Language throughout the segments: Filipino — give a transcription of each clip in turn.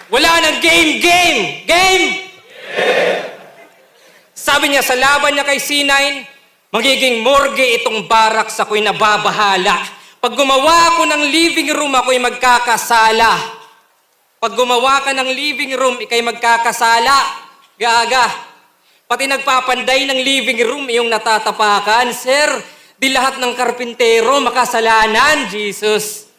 Wala nang game! Sabi niya sa laban niya kay C9, magiging morgue itong barracks, ako'y nababahala. Pag gumawa ako ng living room, ako'y magkakasala. Pag gumawa ka ng living room, ikay magkakasala. Gaga. Pati nagpapanday ng living room, iyong natatapakan. Sir, di lahat ng karpintero makasalanan, Jesus.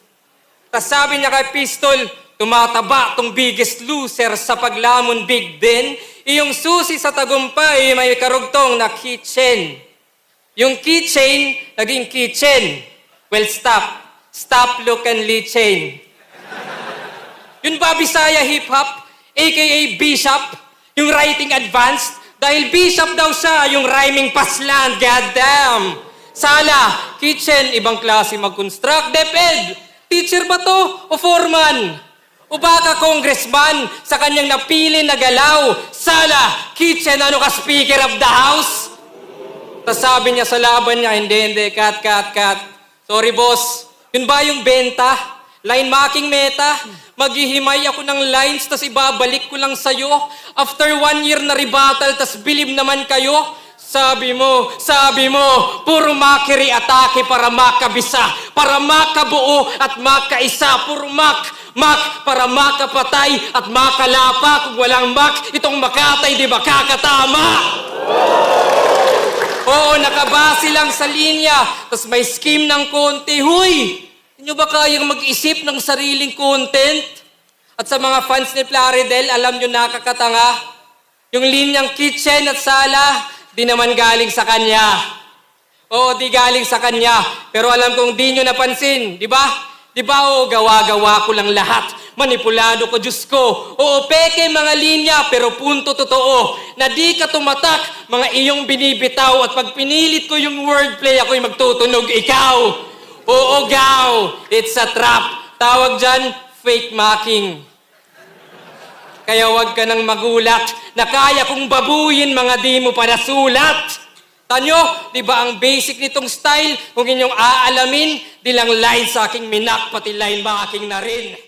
Tas sabi niya kay Pistol, tumataba tong biggest loser sa paglamon Big Ben. Iyong susi sa tagumpay may karugtong na keychain. Yung keychain, naging kitchen. Well, stop. Stop, look, and chain. Yun ba Bisaya hip-hop? AKA Bishop? Yung writing advanced? Dahil Bishop daw siya, yung rhyming paslan. Goddamn! Sala, kitchen, ibang klase mag-construct. DepEd, teacher ba to o foreman? O baka congressman sa kanyang napili na galaw? Sala, kitchen, ano ka, speaker of the house? Tapos sabi niya sa laban niya, hindi, cut. Sorry boss, yun ba yung benta? Line marking meta? Maghihimay ako ng lines, tas ibabalik ko lang sa'yo. After 1 year na rebuttal, tas bilib naman kayo. Sabi mo, puro makiri atake para makabisa, para makabuo at makaisa. Puro mak para makapatay at makalapa. Kung walang mak, itong makatay di makakatama. Oo, nakabase lang sa linya, tas may scheme ng konti. Huy! Inyo ba kayang mag-isip ng sariling content? At sa mga fans ni Plaridel, alam nyo nakakatanga. Yung linyang kitchen at sala, di naman galing sa kanya. Oo, di galing sa kanya. Pero alam kong di nyo napansin, di ba? Di ba, gawa-gawa ko lang lahat. Manipulado ko, Diyos ko. Oo, peke mga linya, pero punto totoo. Na di ka tumatak, mga iyong binibitaw. At pag pinilit ko yung wordplay, ako'y magtutunog ikaw. Oo, gaw. It's a trap. Tawag dyan, fake mocking. Kaya wag ka nang magulat na kaya kong babuyin mga di mo pa nasulat. Tanyo, di ba ang basic nitong style, kung inyong aalamin, di lang line sa aking minak, pati line mocking na rin.